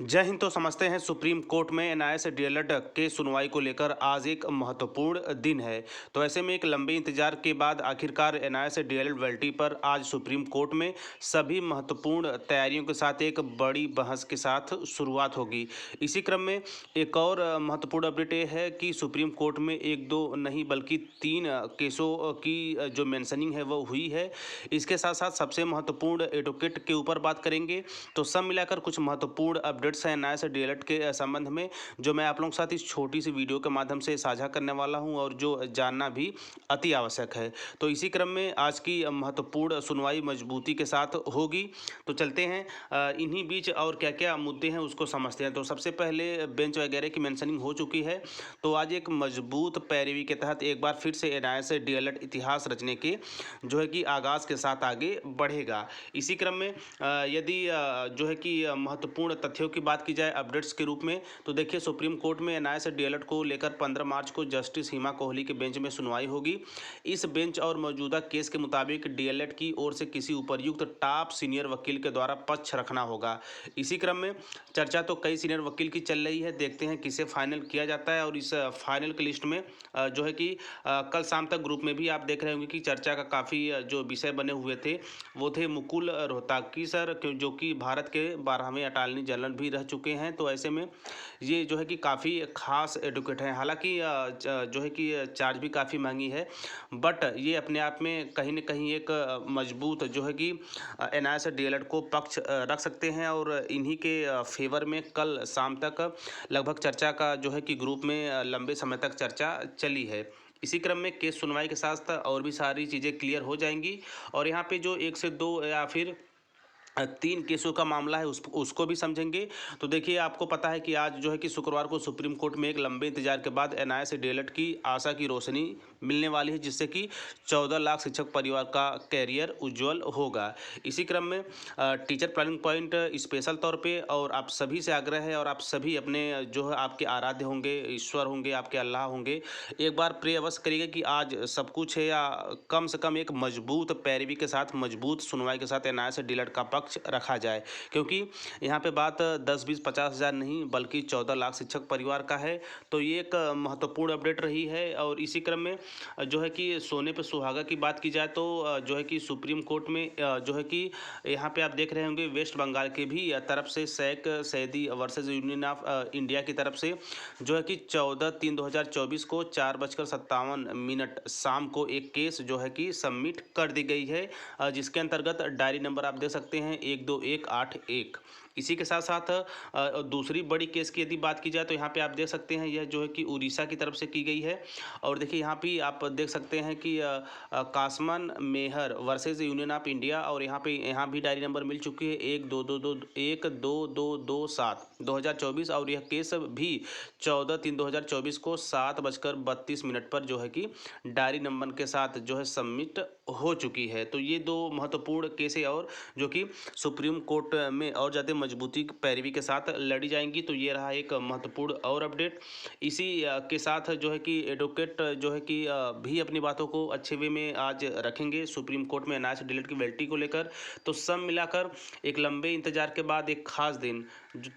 जय हिंद। तो समझते हैं सुप्रीम कोर्ट में एनआईए डीएलएड के सुनवाई को लेकर आज एक महत्वपूर्ण दिन है। तो ऐसे में एक लंबे इंतजार के बाद आखिरकार एनआईए डीएलएड वैलिडिटी पर आज सुप्रीम कोर्ट में सभी महत्वपूर्ण तैयारियों के साथ एक बड़ी बहस के साथ शुरुआत होगी। इसी क्रम में एक और महत्वपूर्ण अपडेट ये है कि सुप्रीम कोर्ट में एक दो नहीं बल्कि तीन केसों की जो मेंशनिंग है वो हुई है। इसके साथ साथ सबसे महत्वपूर्ण एडवोकेट के ऊपर बात करेंगे। तो सब मिलाकर कुछ महत्वपूर्ण अपडेट्स हैं एनआईए डीएलएड के संबंध में, जो मैं आप लोगों के साथ इस छोटी सी वीडियो के माध्यम से साझा करने वाला हूं और जो जानना भी अति आवश्यक है। तो इसी क्रम में आज की महत्वपूर्ण सुनवाई मजबूती के साथ होगी। तो चलते हैं इन्हीं बीच और क्या क्या मुद्दे हैं उसको समझते हैं। तो सबसे पहले बेंच वगैरह की मेंशनिंग हो चुकी है। तो आज एक मजबूत पैरवी के तहत एक बार फिर से एनआईए डीएलएड इतिहास रचने के जो है कि आगाज़ के साथ आगे बढ़ेगा। इसी क्रम में यदि जो है कि महत्वपूर्ण तथ्यों की बात की जाए अपडेट्स के रूप में, तो देखिए सुप्रीम कोर्ट में एनआईए डीएलएड को लेकर 15 मार्च को जस्टिस हिमा कोहली के बेंच में सुनवाई होगी। इस बेंच और मौजूदा केस के मुताबिक डीएलएड की ओर से किसी उपर्युक्त टॉप सीनियर वकील के द्वारा पक्ष रखना होगा। इसी क्रम में चर्चा तो कई सीनियर वकील की चल रही है, देखते हैं किसे फाइनल किया जाता है। और इस फाइनल की लिस्ट में जो है कि कल शाम तक ग्रुप में भी आप देख रहे होंगे कि चर्चा का काफ़ी जो विषय बने हुए थे वो थे मुकुल रोहतगी सर, जो कि भारत के 12वें अटॉर्नी जनरल भी रह चुके हैं। तो ऐसे में ये जो है कि काफ़ी खास एडवोकेट हैं। हालांकि जो है कि चार्ज भी काफ़ी महंगी है, बट ये अपने आप में कहीं ना कहीं एक मजबूत जो है कि एनआईए डीएलएड को पक्ष रख सकते हैं। और इन्हीं के फेवर में कल शाम तक लगभग चर्चा का जो है कि ग्रुप में लंबे समय तक चर्चा चली है। इसी क्रम में केस सुनवाई के साथ और भी सारी चीज़ें क्लियर हो जाएंगी। और यहाँ पे जो एक से दो या फिर तीन केसों का मामला है उसको भी समझेंगे। तो देखिए आपको पता है कि आज जो है कि शुक्रवार को सुप्रीम कोर्ट में एक लंबे इंतजार के बाद एनआईए डीएलएड की आशा की रोशनी मिलने वाली है, जिससे कि 14 लाख शिक्षक परिवार का कैरियर उज्जवल होगा। इसी क्रम में टीचर प्लानिंग पॉइंट स्पेशल तौर पे और आप सभी से आग्रह है, और आप सभी अपने जो है आपके आराध्य होंगे, ईश्वर होंगे, आपके अल्लाह होंगे, एक बार प्रे अवश्य करिएगा कि आज सब कुछ है या कम से कम एक मजबूत पैरवी के साथ मजबूत सुनवाई के साथ एनआईए डीएलएड का पक्ष रखा जाए। क्योंकि यहाँ पे बात 10 20 50 हज़ार नहीं बल्कि 14 लाख शिक्षक परिवार का है। तो ये एक महत्वपूर्ण अपडेट रही है। और इसी क्रम में जो है कि सोने पे सुहागा की बात की जाए तो जो है कि सुप्रीम कोर्ट में जो है कि यहाँ पे आप देख रहे होंगे वेस्ट बंगाल के भी तरफ से Sheikh सैदी versus union of India की तरफ से जो है कि 14/3/2024 को 4:57 शाम को एक केस जो है कि सबमिट कर दी गई है, जिसके अंतर्गत डायरी नंबर आप देख सकते हैं 12181। इसी के साथ साथ दूसरी बड़ी केस की यदि बात की जाए तो यहाँ पे आप देख सकते हैं यह जो है कि उड़ीसा की तरफ से की गई है। और देखिए यहाँ पे आप देख सकते हैं कि कासमन मेहर वर्सेस यूनियन ऑफ इंडिया, और यहाँ भी डायरी नंबर मिल चुकी है 1222217/2024। और यह केस भी 14/3/2024 को 7:32 पर जो है कि डायरी नंबर के साथ जो है सबमिट हो चुकी है। तो ये दो महत्वपूर्ण केस है और जो कि सुप्रीम कोर्ट में और ज़्यादा मजबूती पैरवी के साथ लड़ी जाएंगी। तो ये रहा एक महत्वपूर्ण और अपडेट। इसी के साथ जो है कि एडवोकेट जो है कि भी अपनी बातों को अच्छे वे में आज रखेंगे सुप्रीम कोर्ट में एनआईए डीएलएड की वैलिडिटी को लेकर। तो सब मिलाकर एक लंबे इंतजार के बाद एक खास दिन,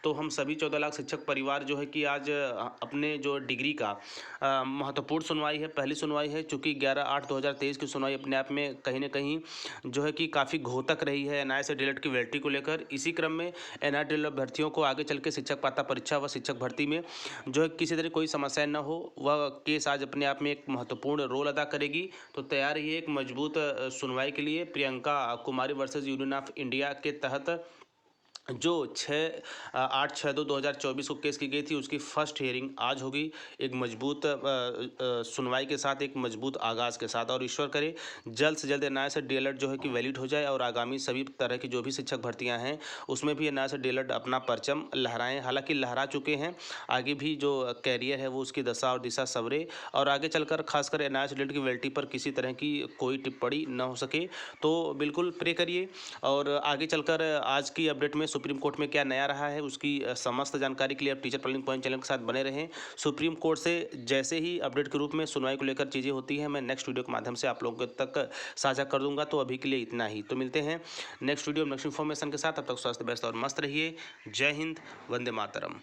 तो हम सभी 14 लाख शिक्षक परिवार जो है कि आज अपने जो डिग्री का महत्वपूर्ण सुनवाई है, पहली सुनवाई है, चूँकि 11/8/2023 की सुनवाई अपने आप में कहीं ना कहीं जो है कि काफ़ी घातक रही है एनआईए डीएलएड की वैलिडिटी को लेकर। इसी क्रम में एनआईए डीएलएड अभ्यर्थियों को आगे चल के शिक्षक पात्रता परीक्षा व शिक्षक भर्ती में जो है किसी तरह कोई समस्या न हो, वह केस आज अपने आप में एक महत्वपूर्ण रोल अदा करेगी। तो तैयार ही एक मजबूत सुनवाई के लिए Priyanka Kumari versus union of India के तहत जो 8/6/2024 को केस की गई थी उसकी फर्स्ट हियरिंग आज होगी, एक मजबूत सुनवाई के साथ, एक मजबूत आगाज़ के साथ। और ईश्वर करे जल्द से जल्द एनआईए डीएलएड जो है कि वैलिड हो जाए और आगामी सभी तरह की जो भी शिक्षक भर्तियां हैं उसमें भी एनआईए डीएलएड अपना परचम लहराएं। हालांकि लहरा चुके हैं, आगे भी जो कैरियर है वो उसकी दशा और दिशा सवरे, और आगे चलकर खासकर एनआईए डीएलएड की वैलिडिटी पर किसी तरह की कोई टिप्पणी न हो सके। तो बिल्कुल प्रे करिए। और आगे चलकर आज की अपडेट में सुप्रीम कोर्ट में क्या नया रहा है उसकी समस्त जानकारी के लिए आप टीचर टर्निंग पॉइंट चैनल के साथ बने रहें। सुप्रीम कोर्ट से जैसे ही अपडेट के रूप में सुनवाई को लेकर चीज़ें होती हैं मैं नेक्स्ट वीडियो के माध्यम से आप लोगों तक साझा कर दूंगा। तो अभी के लिए इतना ही, तो मिलते हैं नेक्स्ट वीडियो नेक्स्ट इन्फॉर्मेशन के साथ। तब तक स्वास्थ्य व्यस्त और मस्त रहिए। जय हिंद, वंदे मातरम।